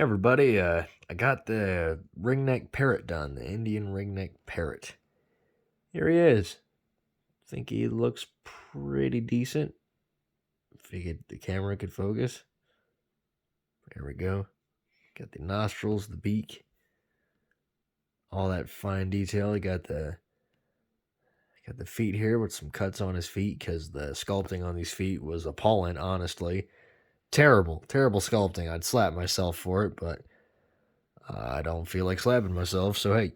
Everybody, I got the ringneck parrot done, the Indian ringneck parrot. Here he is. Think he looks pretty decent. Figured the camera could focus. There we go. Got the nostrils, the beak, all that fine detail. He got the feet here with some cuts on his feet because the sculpting on these feet was appalling, honestly. Terrible sculpting. I'd slap myself for it, but I don't feel like slapping myself, so hey.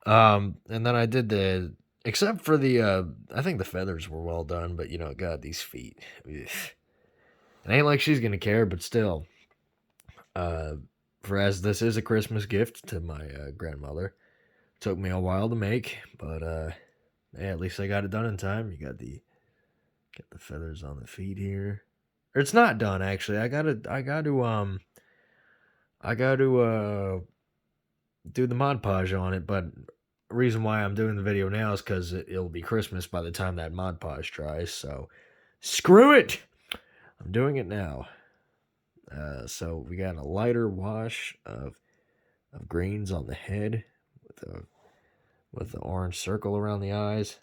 And then I did except for I think the feathers were well done, but God, these feet. Ugh. It ain't like she's gonna care, but still. Uh, for as this is a Christmas gift to my grandmother, took me a while to make, but yeah, at least I got it done in time. You got the feathers on the feet here. Or it's not done actually. I got to do the Mod Podge on it, but the reason why I'm doing the video now is because it'll be Christmas by the time that Mod Podge dries, so screw it! I'm doing it now. So we got a lighter wash of greens on the head with the orange circle around the eyes.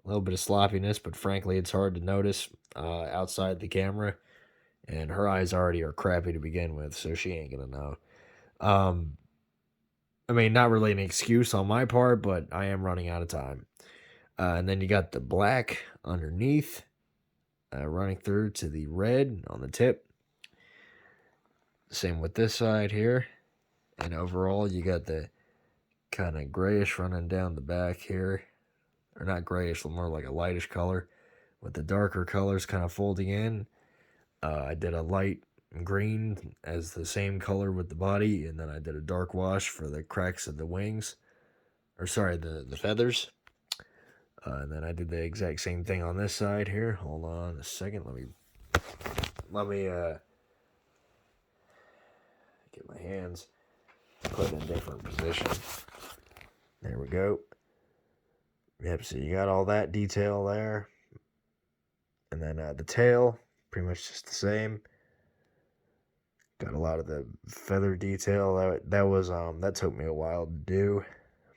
A little bit of sloppiness, but frankly, it's hard to notice outside the camera. And her eyes already are crappy to begin with, so she ain't gonna know. I mean, not really an excuse on my part, but I am running out of time. And then you got the black underneath, running through to the red on the tip. Same with this side here. And overall, you got the kind of grayish running down the back here. Or not grayish, more like a lightish color, with the darker colors kind of folding in. I did a light green as the same color with the body, and then I did a dark wash for the cracks of the wings. Or sorry, the feathers. And then I did the exact same thing on this side here. Hold on a second. Let me get my hands put in a different position. There we go. Yep, so you got all that detail there. And then the tail, pretty much just the same. Got a lot of the feather detail. That took me a while to do.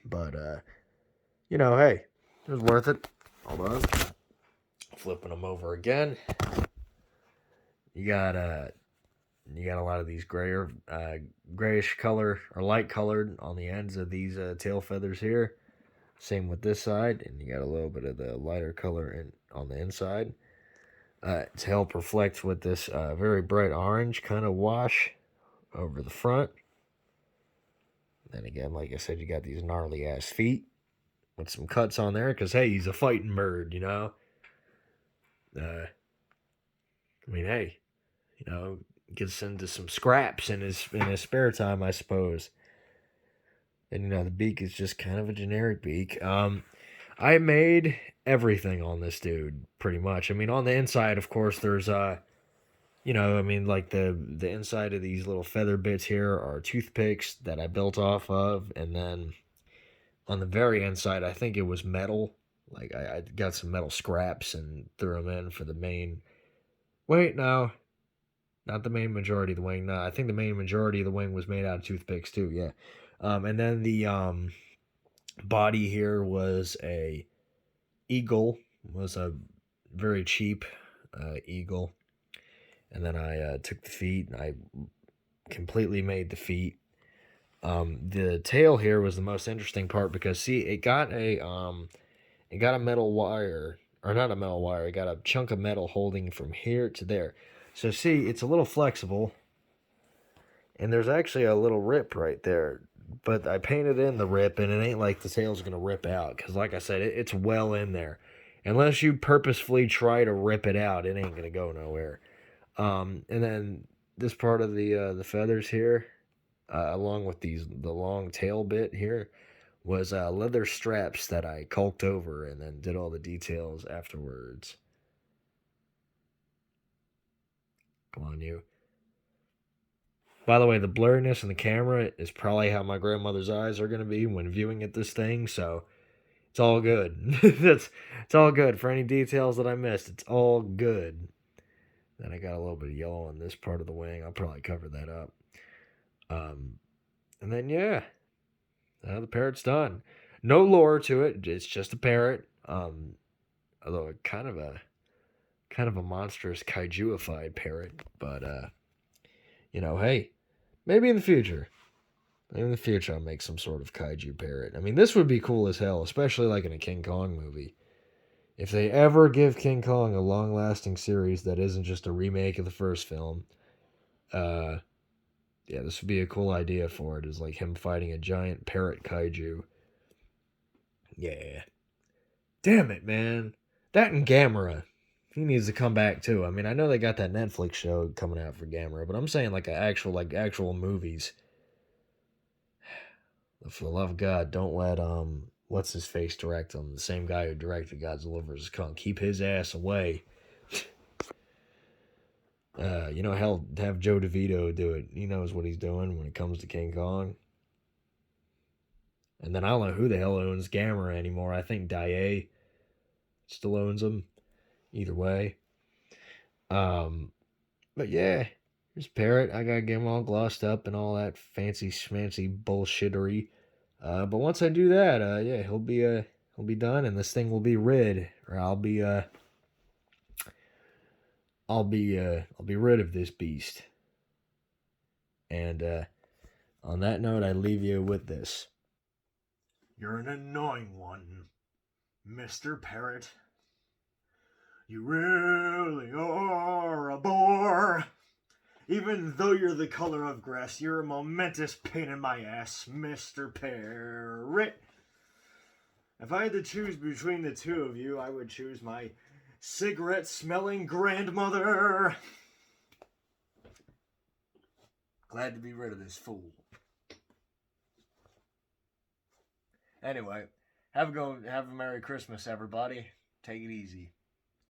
But hey, it was worth it. Hold on. Flipping them over again. You got a lot of these grayish color or light colored on the ends of these tail feathers here. Same with this side, and you got a little bit of the lighter color on the inside to help reflect with this very bright orange kind of wash over the front. Then again, like I said, you got these gnarly ass feet with some cuts on there because hey, he's a fighting bird, I mean, hey, gets into some scraps in his spare time, I suppose. And the beak is just kind of a generic beak. I made everything on this dude pretty much. I mean, on the inside, of course, there's like the inside of these little feather bits here are toothpicks that I built off of, and then on the very inside, I think it was metal. Like I got some metal scraps and threw them in for the main. Wait, no. Not the main majority of the wing. No, I think the main majority of the wing was made out of toothpicks too. Yeah. And then the body here was a eagle. Was a very cheap eagle. And then I took the feet and I completely made the feet. The tail here was the most interesting part because see, it got a metal wire, or not a metal wire. It got a chunk of metal holding from here to there. So see, it's a little flexible, and there's actually a little rip right there. But I painted in the rip, and it ain't like the tail's going to rip out, because like I said, it's well in there. Unless you purposefully try to rip it out, it ain't going to go nowhere. And then this part of the feathers here, along with the long tail bit here, was leather straps that I caulked over and then did all the details afterwards. Come on, you. By the way, the blurriness in the camera is probably how my grandmother's eyes are going to be when viewing at this thing, so it's all good. It's all good. For any details that I missed, it's all good. Then I got a little bit of yellow on this part of the wing. I'll probably cover that up. Um, and then yeah, the parrot's done. No lore to it. It's just a parrot. Although kind of a monstrous kaijuified parrot, but hey, maybe in the future. Maybe in the future I'll make some sort of kaiju parrot. I mean, this would be cool as hell, especially like in a King Kong movie. If they ever give King Kong a long-lasting series that isn't just a remake of the first film, uh, yeah, this would be a cool idea for it. Is like him fighting a giant parrot kaiju. Yeah. Damn it, man. That and Gamera. He needs to come back too. I mean, I know they got that Netflix show coming out for Gamera, but I'm saying like actual movies. For the love of God, don't let what's his face direct them. The same guy who directed Godzilla vs Kong. Keep his ass away. Hell, have Joe DeVito do it. He knows what he's doing when it comes to King Kong. And then I don't know who the hell owns Gamera anymore. I think Daiei still owns him. Either way. But yeah, here's Parrot. I gotta get him all glossed up and all that fancy schmancy bullshittery. But once I do that, yeah, he'll be done, and this thing will be rid, or I'll be rid of this beast. And on that note, I leave you with this. You're an annoying one, Mr. Parrot. You really are a bore. Even though you're the color of grass, you're a momentous pain in my ass, Mr. Parrot. If I had to choose between the two of you, I would choose my cigarette-smelling grandmother. Glad to be rid of this fool. Anyway, have a Merry Christmas, everybody. Take it easy.